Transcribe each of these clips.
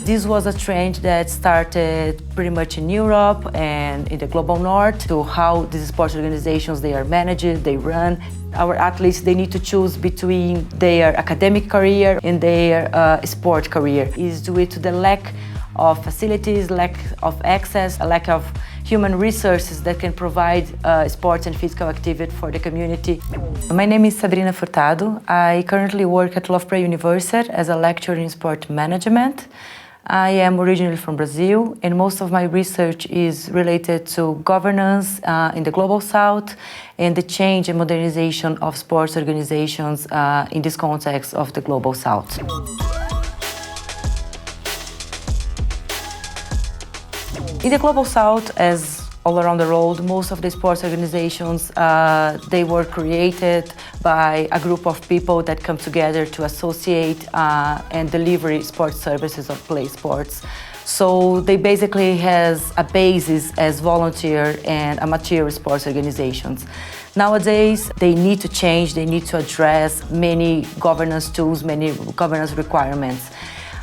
This was a trend that started pretty much in Europe and in the global north to how these sports organizations, they are managed, they run. Our athletes, they need to choose between their academic career and their sport career. Is due to the lack of facilities, lack of access, a lack of human resources that can provide sports and physical activity for the community. My name is Sabrina Furtado. I currently work at Loughborough University as a lecturer in sport management. I am originally from Brazil, and most of my research is related to governance in the global south and the change and modernization of sports organizations in this context of the global south. In the global south, as all around the world, most of the sports organizations, they were created by a group of people that come together to associate and deliver sports services or play sports. So they basically has a basis as volunteer and amateur sports organizations. Nowadays, they need to change, they need to address many governance tools, many governance requirements.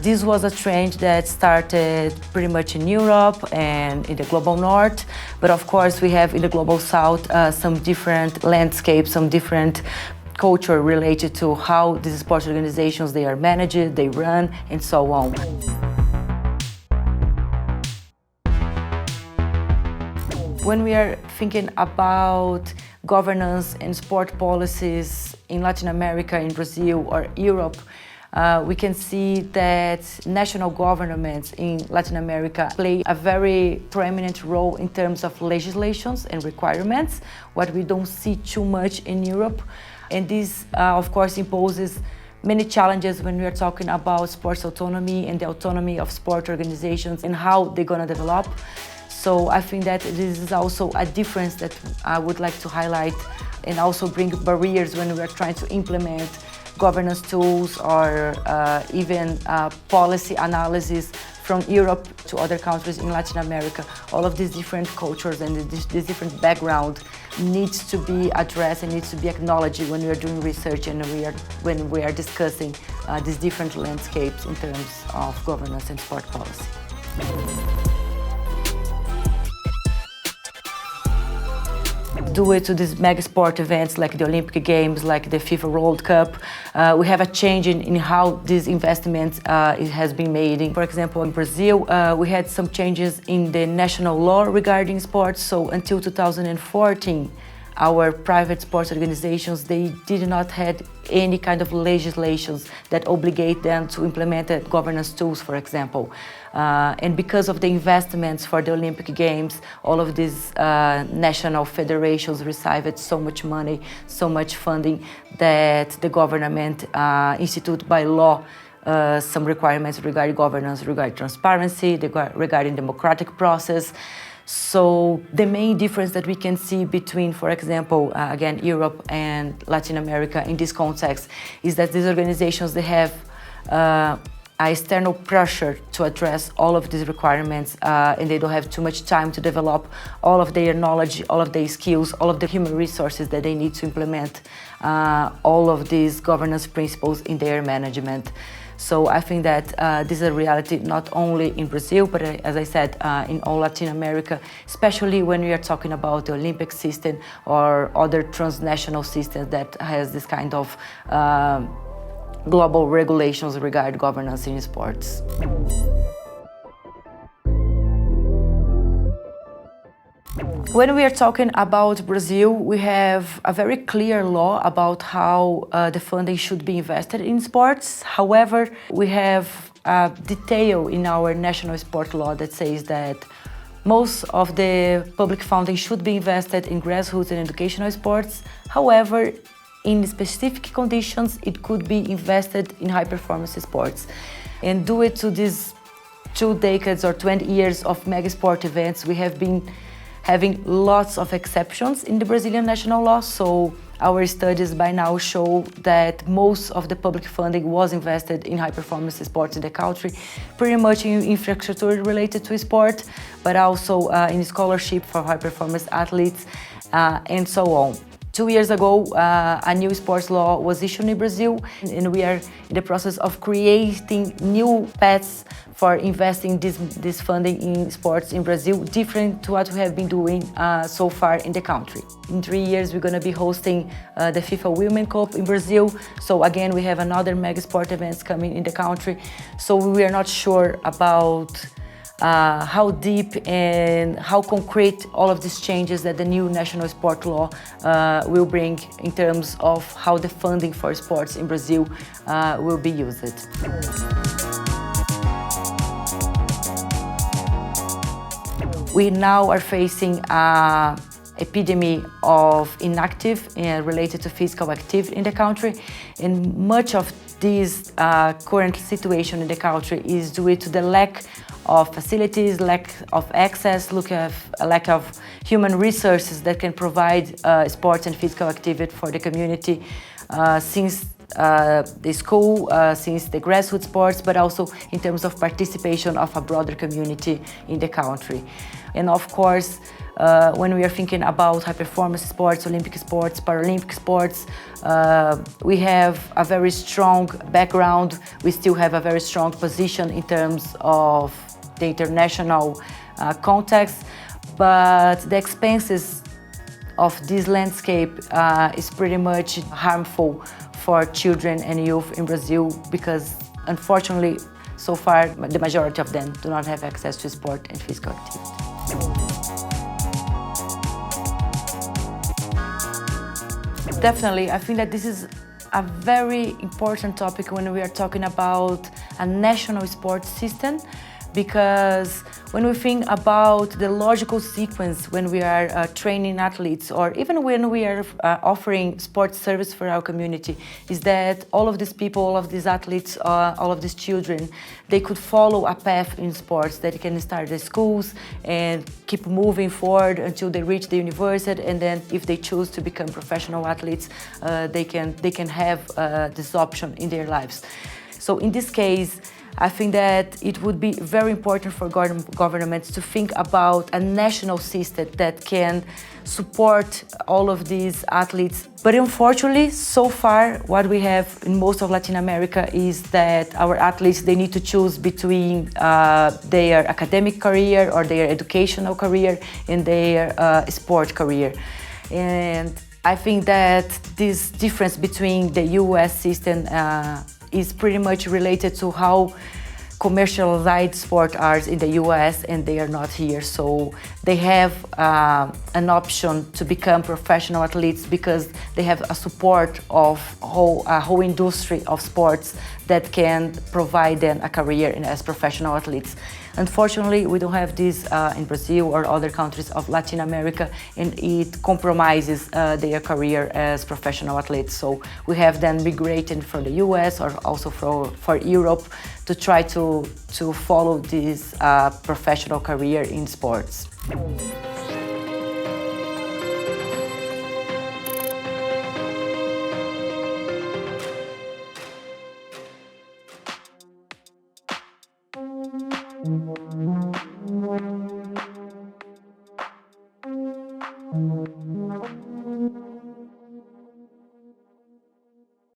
This was a trend that started pretty much in Europe and in the global north, but of course we have in the global south some different landscapes, some different culture related to how these sports organizations, they are managed, they run, and so on. When we are thinking about governance and sport policies in Latin America, in Brazil or Europe, we can see that national governments in Latin America play a very prominent role in terms of legislations and requirements, what we don't see too much in Europe. And this, of course, imposes many challenges when we are talking about sports autonomy and the autonomy of sport organizations and how they're going to develop. So I think that this is also a difference that I would like to highlight and also bring barriers when we are trying to implement governance tools or even policy analysis from Europe to other countries in Latin America. All of these different cultures and this different background needs to be addressed and needs to be acknowledged when we are doing research and when we are discussing these different landscapes in terms of governance and sport policy. Due to these mega sport events like the Olympic Games, like the FIFA World Cup, we have a change in how these investments it has been made. For example, in Brazil, we had some changes in the national law regarding sports. So until 2014, our private sports organizations, they did not have any kind of legislations that obligate them to implement governance tools, for example. And because of the investments for the Olympic Games, all of these national federations received so much money, so much funding that the government institute by law some requirements regarding governance, regarding transparency, regarding democratic process. So the main difference that we can see between, for example, again, Europe and Latin America in this context is that these organizations, they have external pressure to address all of these requirements and they don't have too much time to develop all of their knowledge, all of their skills, all of the human resources that they need to implement all of these governance principles in their management. So I think that this is a reality not only in Brazil, but as I said, in all Latin America, especially when we are talking about the Olympic system or other transnational systems that has this kind of global regulations regarding governance in sports. When we are talking about Brazil, we have a very clear law about how the funding should be invested in sports. However, we have a detail in our national sport law that says that most of the public funding should be invested in grassroots and educational sports. However, in specific conditions, it could be invested in high-performance sports. And due to these 2 decades or 20 years of mega sport events, we have been having lots of exceptions in the Brazilian national law. So our studies by now show that most of the public funding was invested in high-performance sports in the country, pretty much in infrastructure related to sport, but also in scholarship for high-performance athletes, and so on. 2 years ago, a new sports law was issued in Brazil, and we are in the process of creating new paths for investing this funding in sports in Brazil, different to what we have been doing so far in the country. In 3 years, we're going to be hosting the FIFA Women Cup in Brazil. So again, we have another mega sport events coming in the country. So we are not sure about how deep and how concrete all of these changes that the new national sport law will bring in terms of how the funding for sports in Brazil will be used. We now are facing an epidemic of inactive related to physical activity in the country, and much of this current situation in the country is due to the lack of facilities, lack of access, lack of human resources that can provide sports and physical activity for the community since the school, since the grassroots sports, but also in terms of participation of a broader community in the country. And of course, when we are thinking about high-performance sports, Olympic sports, Paralympic sports, we have a very strong background. We still have a very strong position in terms of the international context, but the expenses of this landscape is pretty much harmful for children and youth in Brazil because, unfortunately, so far, the majority of them do not have access to sport and physical activity. Definitely, I think that this is a very important topic when we are talking about a national sports system, because when we think about the logical sequence when we are training athletes, or even when we are offering sports service for our community, is that all of these people, all of these athletes, all of these children, they could follow a path in sports that can start at schools and keep moving forward until they reach the university, and then if they choose to become professional athletes, they can have this option in their lives. So in this case, I think that it would be very important for governments to think about a national system that can support all of these athletes. But unfortunately, so far, what we have in most of Latin America is that our athletes, they need to choose between their academic career or their educational career and their sport career. And I think that this difference between the US system is pretty much related to how commercialized sport are in the US and they are not here. So they have an option to become professional athletes because they have a support of a whole industry of sports that can provide them a career as professional athletes. Unfortunately, we don't have this in Brazil or other countries of Latin America, and it compromises their career as professional athletes. So we have them migrating from the US or also for Europe to try to follow this professional career in sports.